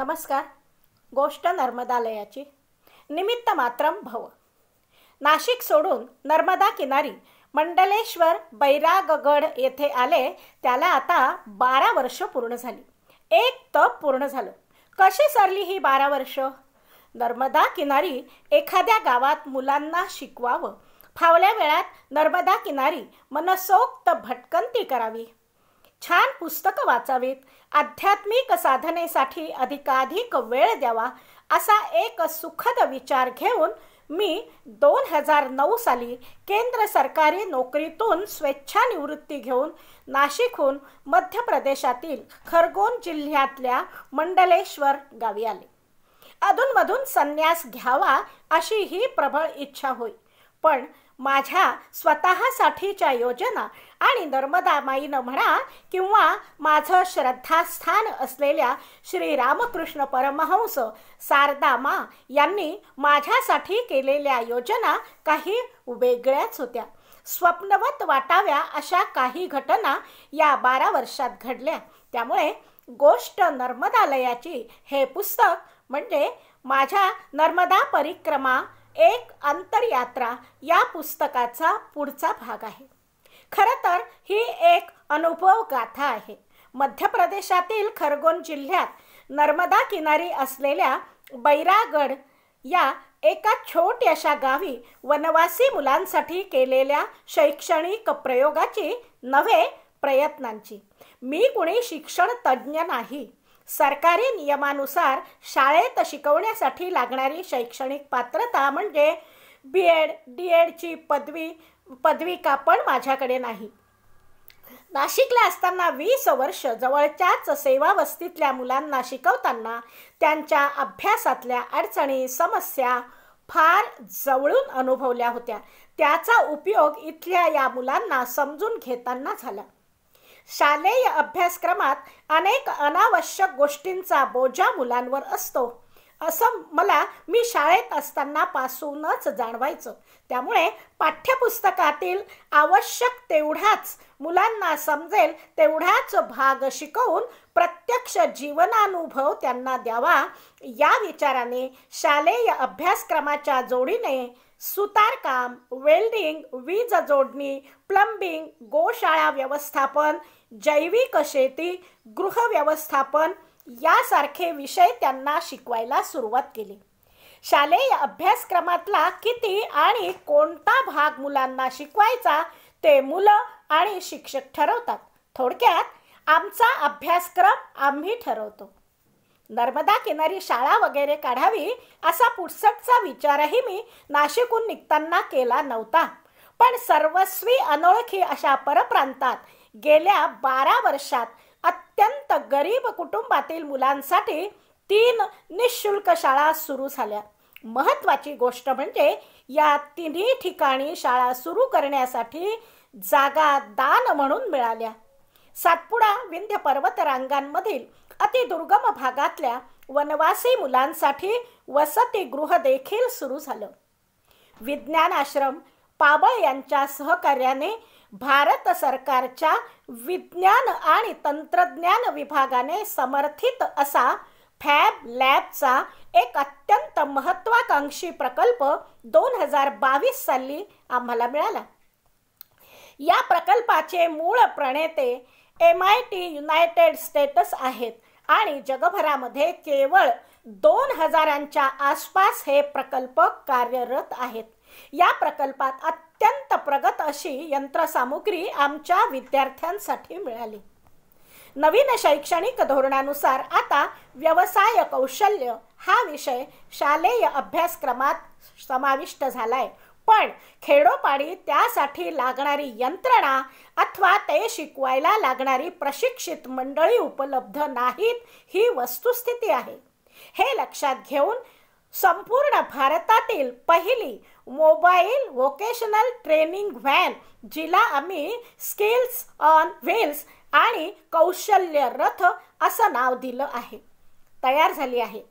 नमस्कार. गोष्ट नर्मदालयाची. निमित्त मात्रम भव. नाशिक सोडून नर्मदा किनारी मंडलेश्वर बैरागगड येथे आले त्याला आता 12 वर्ष पूर्ण झाली. एक तप पूर्ण झालं. कशी सरली ही 12 वर्ष? नर्मदा किनारी एखाद्या गावात मुलांना शिकवावं, फावल्या वेळात नर्मदा किनारी मनसोक्त भटकंती करावी, छान पुस्तकं वाचावीत, आध्यात्मिक साधनेसाठी अधिकाधिक वेळ द्यावा असा एक सुखद विचार घेऊन मी 2009 साली केंद्र सरकारी नोकरीतून स्वेच्छानिवृत्ती घेऊन नाशिकहून मध्य प्रदेशातील खरगोन जिल्ह्यातल्या मंडलेश्वर गावी आले. अधूनमधून संन्यास घ्यावा अशी ही प्रबळ इच्छा होई, पण माझ्या स्वतःसाठीच्या योजना आणि नर्मदा माईनं म्हणा किंवा माझं श्रद्धास्थान असलेल्या श्री रामकृष्ण परमहंस शारदा मा यांनी माझ्यासाठी केलेल्या योजना काही वेगळ्याच होत्या. स्वप्नवत वाटाव्या अशा काही घटना या 12 वर्षात घडल्या. त्यामुळे गोष्ट नर्मदालयाची हे पुस्तक म्हणजे माझ्या नर्मदा परिक्रमा एक अंतरयात्रा या पुस्तकाचा पुढचा भाग आहे. खरं तर ही एक अनुभव गाथा आहे. मध्य प्रदेशातील खरगोन जिल्ह्यात नर्मदा किनारी असलेल्या बैरागड या एका छोट्याशा गावी वनवासी मुलांसाठी केलेल्या शैक्षणिक प्रयोगाची नव्हे प्रयत्नांची. मी कुणी शिक्षण तज्ज्ञ नाही. सरकारी नियमानुसार शाळेत शिकवण्यासाठी लागणारी शैक्षणिक पात्रता म्हणजे BEd, DEdची पदविका पण माझ्याकडे नाही. नाशिकला असताना 20 वर्ष जवळच्याच सेवावस्तीतल्या मुलांना शिकवताना त्यांच्या अभ्यासातल्या अडचणी, समस्या फार जवळून अनुभवल्या होत्या. त्याचा उपयोग इथल्या या मुलांना समजून घेताना झाला. शालेय अभ्यासक्रमात अनेक अनावश्यक गोष्टींचा बोजा मुलांवर असतो असं मी शाळेत असताना पासूनच जाणवायचं. त्यामुळे पाठ्यपुस्तकातील आवश्यक तेवढाच मुलांना समजेल तेवढाच भाग शिकवून प्रत्यक्ष जीवनानुभव त्यांना द्यावा या विचाराने शालेय अभ्यासक्रमाच्या जोडीने सुतारकाम, वेल्डिंग, वीज जोडणी, प्लंबिंग, गोशाळा व्यवस्थापन, जैविक शेती, गृह व्यवस्थापन यासारखे विषय त्यांना शिकवायला सुरुवात केली. शालेय अभ्यासक्रमातला किती आणि कोणता भाग मुलांना शिकवायचा ते मुलं आणि शिक्षक ठरवतात. थोडक्यात आमचा अभ्यासक्रम आम्ही ठरवतो. नर्मदा किनारी शाळा वगैरे काढावी असा पुटसटचा विचारही मी नाशिकहून निघताना केला नव्हता. पण सर्वस्वी अनोळखी अशा परप्रांतात गेल्या 12 वर्षात अत्यंत गरीब कुटुंबातील मुलांसाठी 3 निःशुल्क शाळा सुरू झाल्या. महत्त्वाची गोष्ट म्हणजे या 3 ठिकाणी शाळा सुरू करण्यासाठी जागा दान म्हणून मिळाल्या. सातपुडा विंध्य पर्वतरांगांमधील अतिदुर्गम भागातल्या वनवासी मुलांसाठी वसतिगृह देखील सुरू झालं. विज्ञान आश्रम पाबळ यांच्या सहकार्याने भारत सरकारच्या विज्ञान आणि तंत्रज्ञान विभागाने समर्थित असा फॅब लॅबचा एक अत्यंत महत्त्वाकांक्षी प्रकल्प 2022 साली आम्हाला मिळाला. या प्रकल्पाचे मूळ प्रणेते MIT युनायटेड स्टेट्स आहेत आणि जगभरामध्ये केवळ 2000च्या आसपास हे प्रकल्प कार्यरत आहेत. या प्रकल्पात अत्यंत प्रगत अशी यंत्रसामुग्री आमच्या विद्यार्थ्यांसाठी मिळाली. नवीन शैक्षणिक धोरणानुसार आता व्यवसाय कौशल्य हा विषय शालेय अभ्यासक्रमात समाविष्ट झालाय. पण खेडोपाडी त्यासाठी लागणारी यंत्रणा अथवा ते शिकवायला लागणारी प्रशिक्षित मंडळी उपलब्ध नाहीत ही वस्तुस्थिती आहे. हे लक्षात घेऊन संपूर्ण भारतातील पहिली मोबाईल व्होकेशनल ट्रेनिंग व्हॅन, जिला आम्ही स्किल्स ऑन व्हील्स आणि कौशल्य रथ असं नाव दिलं आहे, तयार झाली आहे.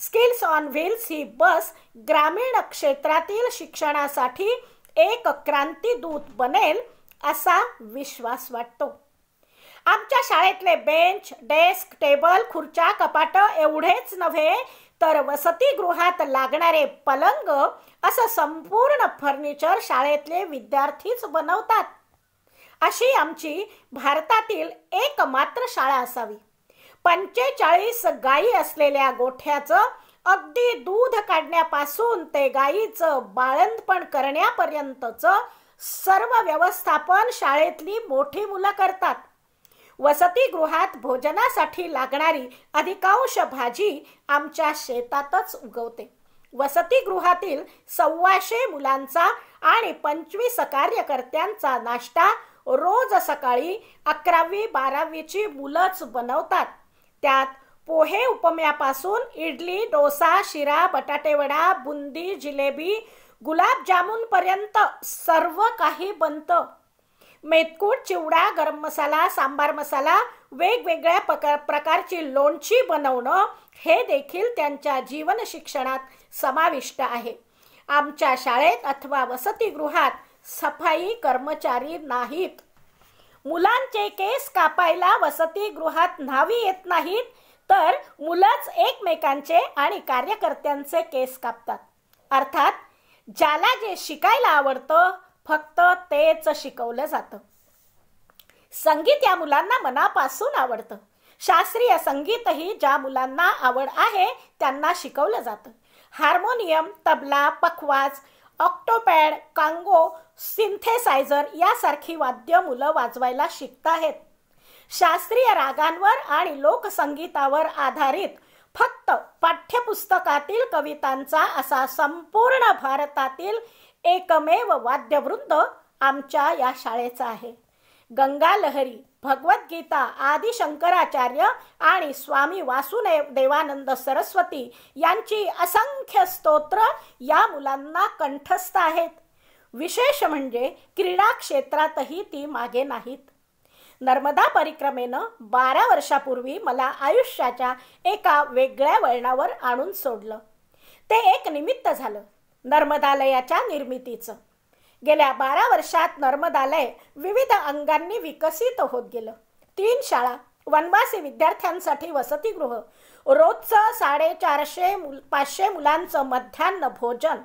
स्किल्स ऑन व्हील्स ही बस ग्रामीण क्षेत्रातील शिक्षणासाठी एक क्रांतीदूत बनेल असा विश्वास वाटतो. आमच्या शाळेतले बेंच, डेस्क, टेबल, खुर्च्या, कपाट एवढेच नव्हे तर वसतिगृहात लागणारे पलंग असं संपूर्ण फर्निचर शाळेतले विद्यार्थीच बनवतात. अशी आमची भारतातील एकमात्र शाळा असावी. 45 गायी असलेल्या गोठ्याचं अगदी दूध काढण्यापासून ते गायीचं बाळंतपण करण्यापर्यंतचं सर्व व्यवस्थापन शाळेतली मोठी मुलं करतात. वसतिगृहात भोजनासाठी लागणारी अधिकांश भाजी आमच्या शेतातच उगवते. वसतिगृहातील 125 मुलांचा आणि 25 कार्यकर्त्यांचा नाश्ता रोज सकाळी 11वी 12वीची मुलंच बनवतात. त्यात पोहे उपम्यापासून इडली, डोसा, शिरा, बटाटेवडा, बुंदी, जिलेबी, गुलाबजामुन पर्यंत सर्व काही बनतं. मेथकूट, चिवडा, गरम मसाला, सांबार मसाला, वेगवेगळ्या प्रकारची लोणची बनवणं हे देखील त्यांच्या जीवन शिक्षणात समाविष्ट आहे. आमच्या शाळेत अथवा वसतिगृहात सफाई कर्मचारी नाहीत. मुलांचे केस कापायला वसतिगृहात न्हावी येत नाहीत, तर मुलंच एकमेकांचे आणि कार्यकर्त्यांचे केस कापतात. अर्थात ज्याला जे शिकायला आवडतं फक्त तेच शिकवलं जातं. संगीत या मुलांना मनापासून आवडतं. शास्त्रीय संगीतही ज्या मुलांना आवड आहे त्यांना शिकवलं जातं. हार्मोनियम, तबला, पखवाज, ऑक्टोपॅड, कांगो, सिंथेसायझर यासारखी वाद्य मुलं वाजवायला शिकताहेत. शास्त्रीय रागांवर आणि लोकसंगीतावर आधारित फक्त पाठ्यपुस्तकातील कवितांचा असा संपूर्ण भारतातील एकमेव वाद्यवृंद आमच्या या शाळेचा आहे. गंगा लहरी, भगवद्गीता, आदि शंकराचार्य आणि स्वामी वासुदेवानंद सरस्वती यांची असंख्य स्तोत्र या मुलांना कंठस्थ आहेत. विशेष म्हणजे क्रीडा क्षेत्रातही ती मागे नाहीत. नर्मदा परिक्रमेनं 12 वर्षापूर्वी मला आयुष्याच्या एका वेगळ्या वळणावर आणून सोडलं. ते एक निमित्त झालं नर्मदालयाच्या निर्मितीचं. गेल्या 12 वर्षात नर्मदालय विविध अंगांनी विकसित होत गेलं. 3 शाळा, वनवासी विद्यार्थ्यांसाठी वसतिगृह, रोजचं 450-500 मुलांचं मध्यान्ह भोजन,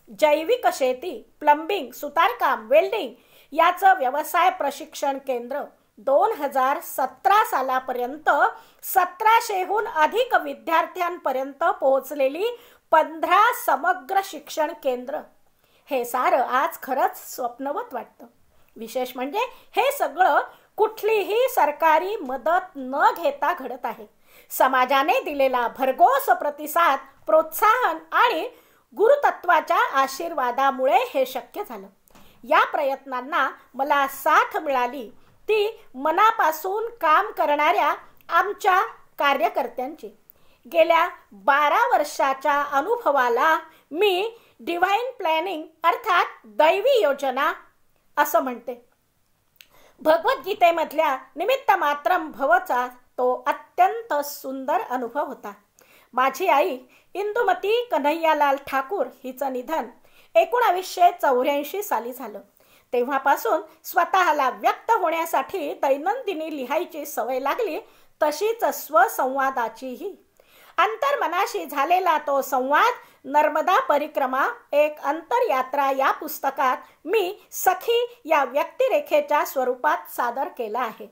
जैविक शेती, प्लंबिंग, सुतारकाम, वेल्डिंग याचं व्यवसाय प्रशिक्षण केंद्र, 2017 सालापर्यंत 1700हून अधिक विद्यार्थ्यांपर्यंत पोहोचलेली 15 समग्र शिक्षण केंद्र. हे सारं आज खरंच स्वप्नवत वाटतं. विशेष म्हणजे हे सगळं कुठलीही सरकारी मदत न घेता घडत आहे. समाजाने दिलेला भरघोस प्रतिसाद, प्रोत्साहन आणि गुरुतत्वाच्या आशीर्वादामुळे हे शक्य झालं. या प्रयत्नांना मला साथ मिळाली ती मनापासून काम करणाऱ्या आमच्या कार्यकर्त्यांची. गेल्या 12 वर्षाच्या अनुभवाला मी डिव्हाइन प्लॅनिंग अर्थात दैवी योजना असं म्हणते. भगवद्गीतेमधल्या निमित्त मात्रम भवचा तो अत्यंत सुंदर अनुभव होता. माझी आई इंदुमती कन्हैयालाल ठाकूर हिचं निधन 1984 साली झालं. तेव्हापासून स्वतःला व्यक्त होण्यासाठी दैनंदिनी लिहायची सवय लागली, तशीच स्वसंवादाचीही. अंतर्मनाशी झालेला तो संवाद नर्मदा परिक्रमा एक अंतरयात्रा या पुस्तकात मी सखी या व्यक्तिरेखेच्या स्वरूपात सादर केला आहे.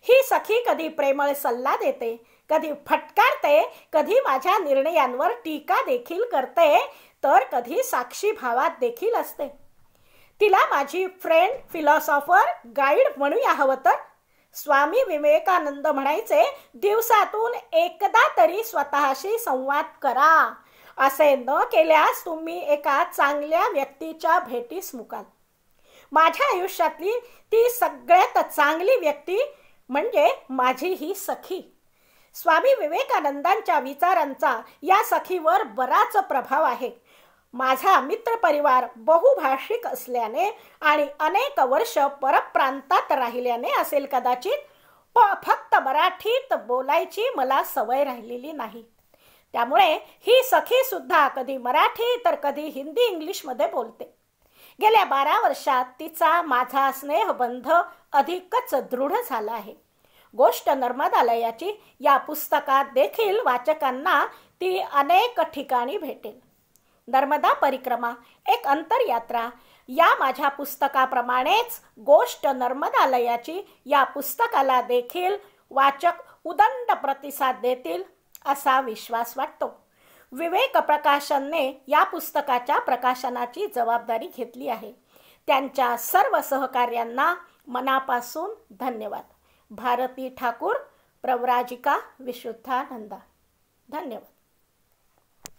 ही सखी कधी प्रेमळ सल्ला देते, कधी फटकारते, कधी माझ्या निर्णयांवर टीका देखील करते, तर कधी साक्षी भावात देखील असते. तिला माझी फ्रेंड, फिलॉसॉफर, गाईड म्हणूया हवं तर. स्वामी विवेकानंद म्हणायचे, दिवसातून एकदा तरी स्वतःशी संवाद करा. असे न केल्यास तुम्ही एका चांगल्या व्यक्तीच्या भेटीस मुकाल. माझ्या आयुष्यातली ती सगळ्यात चांगली व्यक्ती म्हणजे माझी ही सखी. स्वामी विवेकानंदांच्या विचारांचा या सखीवर बराच प्रभाव आहे. माझा मित्रपरिवार बहुभाषिक असल्याने आणि अनेक वर्ष परप्रांतात राहिल्याने असेल कदाचित, फक्त मराठीत बोलायची मला सवय राहिलेली नाही. त्यामुळे ही सखी सुद्धा कधी मराठी तर कधी हिंदी इंग्लिशमध्ये बोलते. गेल्या 12 वर्षात तिचा माझा स्नेहबंध अधिकच दृढ झाला आहे. गोष्ट नर्मदालयाची या पुस्तकात देखील वाचकांना ती अनेक ठिकाणी भेटेल. नर्मदा परिक्रमा एक अंतरयात्रा या माझ्या पुस्तकाप्रमाणेच गोष्ट नर्मदालयाची या पुस्तकाला देखील वाचक उदंड प्रतिसाद देतील असा विश्वास वाटतो. विवेक प्रकाशनने या पुस्तकाच्या प्रकाशनाची जबाबदारी घेतली आहे. त्यांच्या सर्व सहकार्यांना मनापासून धन्यवाद. भारती ठाकूर, प्रव्राजिका विशुद्धानंदा. धन्यवाद.